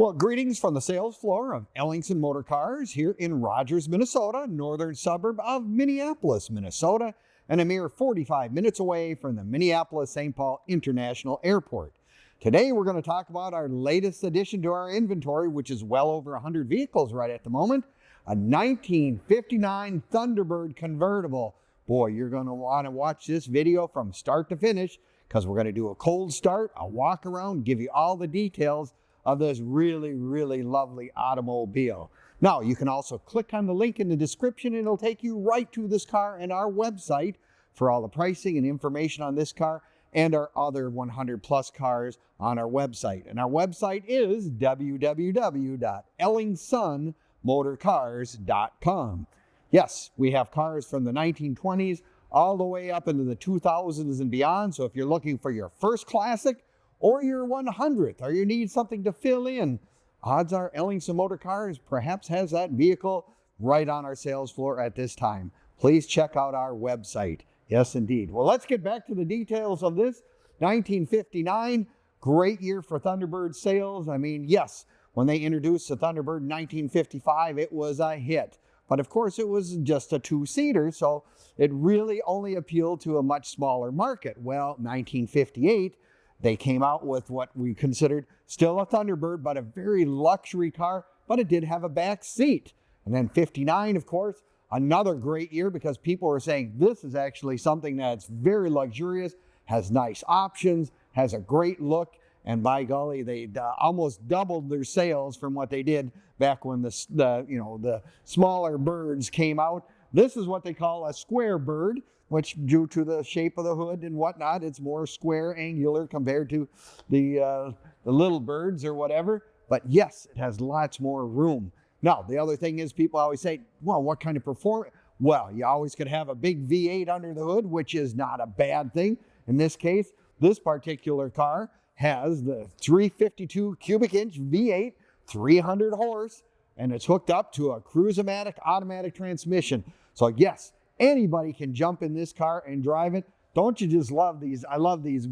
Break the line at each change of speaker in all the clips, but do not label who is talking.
Well, greetings from the sales floor of Ellingson Motor Cars here in Rogers, Minnesota, northern suburb of Minneapolis, Minnesota, and a mere 45 minutes away from the Minneapolis-St. Paul International Airport. Today, we're going to talk about our latest addition to our inventory, which is well over 100 vehicles right at the moment, a 1959 Thunderbird Convertible. Boy, you're going to want to watch this video from start to finish because we're going to do a cold start, a walk around, give you all the details of this really, really lovely automobile. Now, you can also click on the link in the description and it'll take you right to this car and our website for all the pricing and information on this car and our other 100 plus cars on our website. And our website is www.ellingsonmotorcars.com. Yes, we have cars from the 1920s all the way up into the 2000s and beyond. So if you're looking for your first classic, or your 100th, or you need something to fill in, odds are Ellingson Motor Cars perhaps has that vehicle right on our sales floor at this time. Please check out our website. Yes, indeed. Well, let's get back to the details of this. 1959, great year for Thunderbird sales. I mean, yes, when they introduced the Thunderbird in 1955, it was a hit. But of course, it was just a two-seater, so it really only appealed to a much smaller market. Well, 1958, they came out with what we considered still a Thunderbird, but a very luxury car, but it did have a back seat. And then 59, of course, another great year because people were saying this is actually something that's very luxurious, has nice options, has a great look, and by golly, they almost doubled their sales from what they did back when the smaller birds came out. This is what they call a square bird, which due to the shape of the hood and whatnot, it's more square, angular compared to the little birds or whatever. But yes, it has lots more room. Now, the other thing is people always say, well, what kind of performance? Well, you always could have a big V8 under the hood, which is not a bad thing. In this case, this particular car has the 352 cubic inch V8, 300 horse, and it's hooked up to a Cruise-O-Matic automatic transmission. So yes, anybody can jump in this car and drive it. Don't you just love these? I love these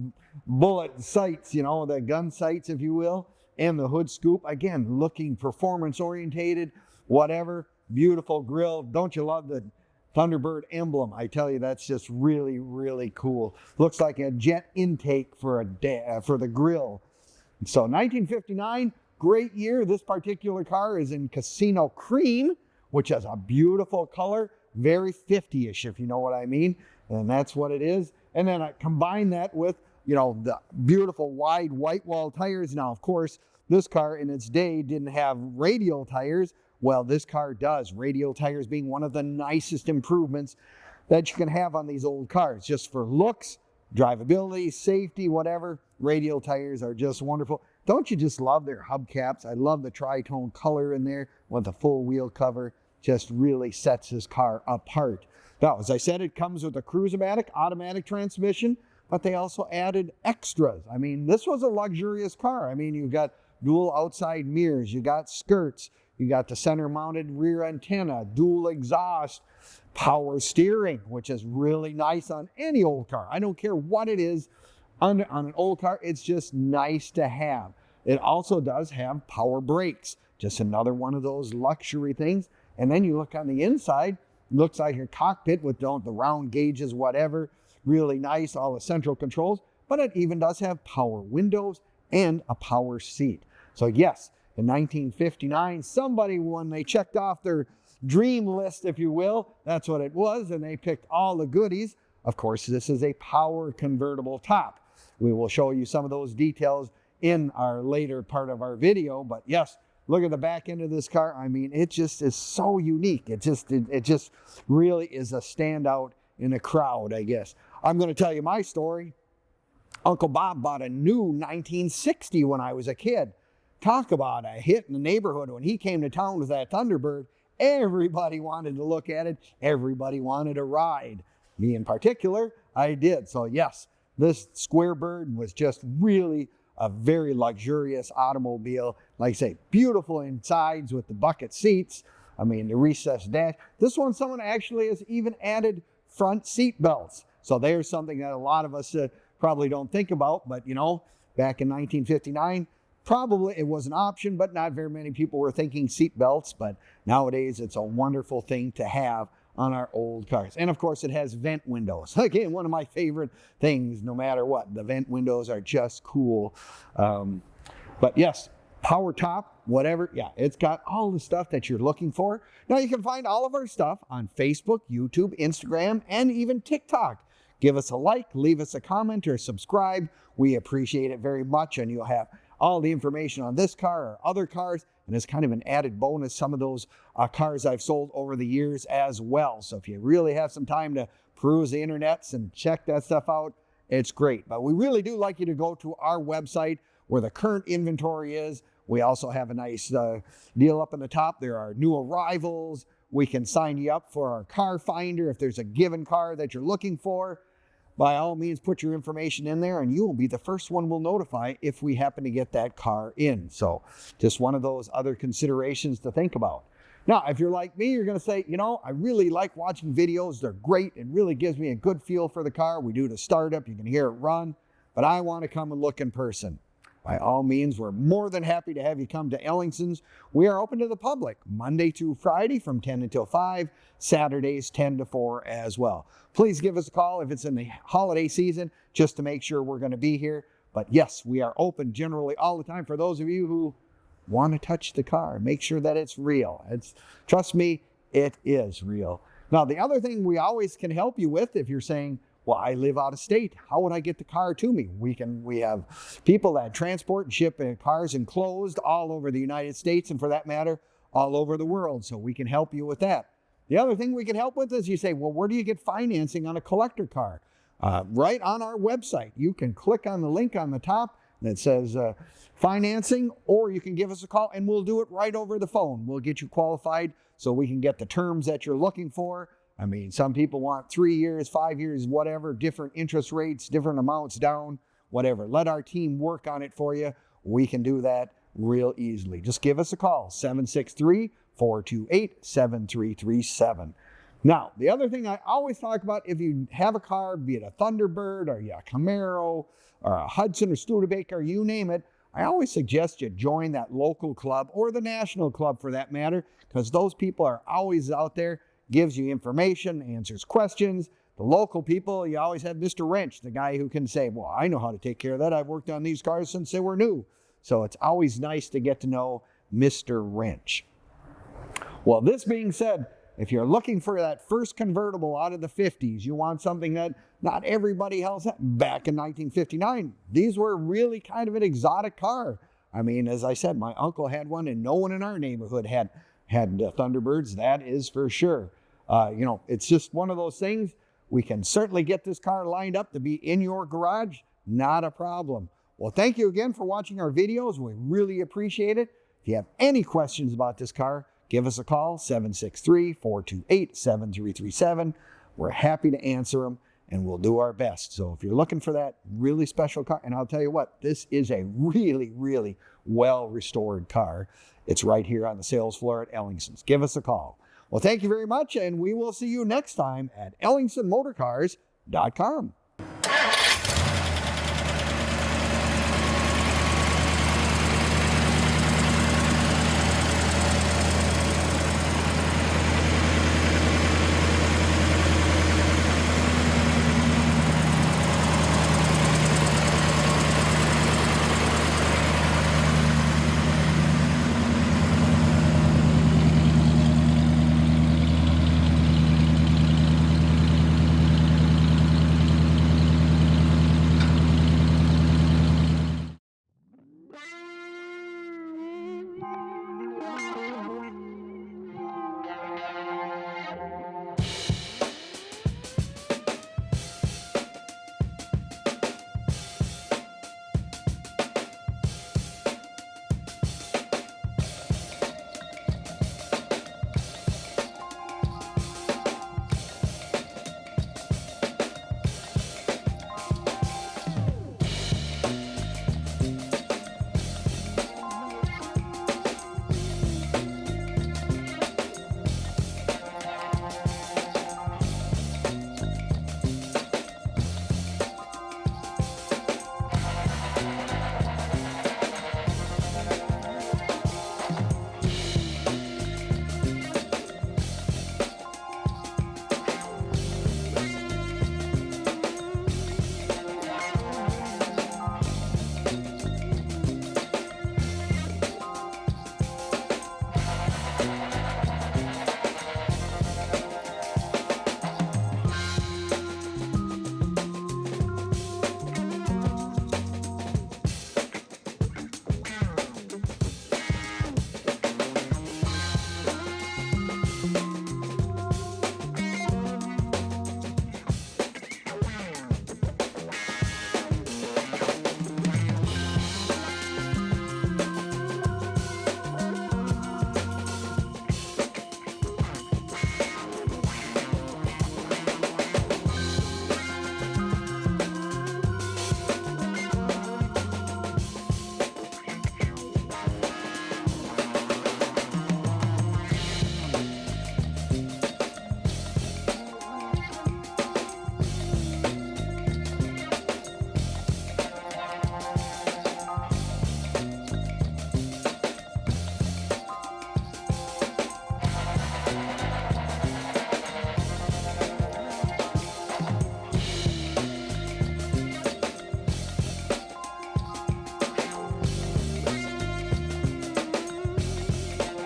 bullet sights, you know, the gun sights, if you will, and the hood scoop. Again, looking performance orientated, whatever, beautiful grill. Don't you love the Thunderbird emblem? I tell you, that's just really, really cool. Looks like a jet intake for the grill. So 1959, great year. This particular car is in Casino Cream, which has a beautiful color. Very 50-ish, if you know what I mean. And that's what it is. And then I combine that with, you know, the beautiful wide whitewall tires. Now, of course, this car in its day didn't have radial tires. Well, this car does. Radial tires being one of the nicest improvements that you can have on these old cars. Just for looks, drivability, safety, whatever. Radial tires are just wonderful. Don't you just love their hubcaps? I love the tri-tone color in there with the full wheel cover. Just really sets this car apart. Now, as I said, it comes with a Cruise-O-Matic automatic transmission, but they also added extras. I mean, this was a luxurious car. I mean, you've got dual outside mirrors, you got skirts, you got the center-mounted rear antenna, dual exhaust, power steering, which is really nice on any old car. I don't care what it is on an old car, it's just nice to have. It also does have power brakes, just another one of those luxury things. And then you look on the inside, looks like your cockpit with the round gauges, whatever, really nice, all the central controls, but it even does have power windows and a power seat. So yes, in 1959, somebody, when they checked off their dream list, if you will, that's what it was, and they picked all the goodies. Of course, this is a power convertible top. We will show you some of those details in our later part of our video, but yes, look at the back end of this car. I mean, it just is so unique. It just really is a standout in a crowd, I guess. I'm going to tell you my story. Uncle Bob bought a new 1960 when I was a kid. Talk about a hit in the neighborhood. When he came to town with that Thunderbird, everybody wanted to look at it. Everybody wanted a ride. Me in particular, I did. So yes, this Square Bird was just really a very luxurious automobile. Like I say, beautiful insides with the bucket seats. I mean, the recessed dash. This one, someone actually has even added front seat belts. So there's something that a lot of us probably don't think about. But, you know, back in 1959, probably it was an option, but not very many people were thinking seat belts. But nowadays, it's a wonderful thing to have on our old cars. And of course, it has vent windows. Again, one of my favorite things, no matter what. The vent windows are just cool. But yes, power top, whatever. Yeah, it's got all the stuff that you're looking for. Now, you can find all of our stuff on Facebook, YouTube, Instagram, and even TikTok. Give us a like, leave us a comment, or subscribe. We appreciate it very much, and you'll have all the information on this car or other cars, and as kind of an added bonus, some of those cars I've sold over the years as well. So if you really have some time to peruse the internets and check that stuff out, it's great. But we really do like you to go to our website where the current inventory is. We also have a nice deal up in the top. There are new arrivals. We can sign you up for our car finder if there's a given car that you're looking for. By all means, put your information in there and you will be the first one we'll notify if we happen to get that car in. So just one of those other considerations to think about. Now, if you're like me, you're going to say, you know, I really like watching videos. They're great. It really gives me a good feel for the car. We do the startup. You can hear it run, but I want to come and look in person. By all means, we're more than happy to have you come to Ellingson's. We are open to the public Monday through Friday from 10 until 5, Saturdays 10 to 4 as well. Please give us a call if it's in the holiday season just to make sure we're going to be here. But yes, we are open generally all the time for those of you who want to touch the car. Make sure that it's real. Trust me, it is real. Now, the other thing we always can help you with if you're saying, well, I live out of state. How would I get the car to me? We have people that transport and ship cars enclosed all over the United States, and for that matter, all over the world. So we can help you with that. The other thing we can help with is you say, well, where do you get financing on a collector car? Right on our website. You can click on the link on the top that says financing, or you can give us a call and we'll do it right over the phone. We'll get you qualified so we can get the terms that you're looking for. I mean, some people want 3 years, 5 years, whatever, different interest rates, different amounts down, whatever. Let our team work on it for you. We can do that real easily. Just give us a call, 763-428-7337. Now, the other thing I always talk about, if you have a car, be it a Thunderbird or a Camaro or a Hudson or Studebaker, you name it, I always suggest you join that local club or the national club for that matter, because those people are always out there, gives you information, answers questions. The local people, you always have Mr. Wrench, the guy who can say, well, I know how to take care of that. I've worked on these cars since they were new. So it's always nice to get to know Mr. Wrench. Well, this being said, if you're looking for that first convertible out of the 50s, you want something that not everybody else had. Back in 1959, these were really kind of an exotic car. I mean, as I said, my uncle had one and no one in our neighborhood had Thunderbirds, that is for sure. You know, it's just one of those things. We can certainly get this car lined up to be in your garage. Not a problem. Well, thank you again for watching our videos. We really appreciate it. If you have any questions about this car, give us a call, 763-428-7337. We're happy to answer them, and we'll do our best. So if you're looking for that really special car, and I'll tell you what, this is a really, really well-restored car. It's right here on the sales floor at Ellingson's. Give us a call. Well, thank you very much, and we will see you next time at EllingsonMotorCars.com.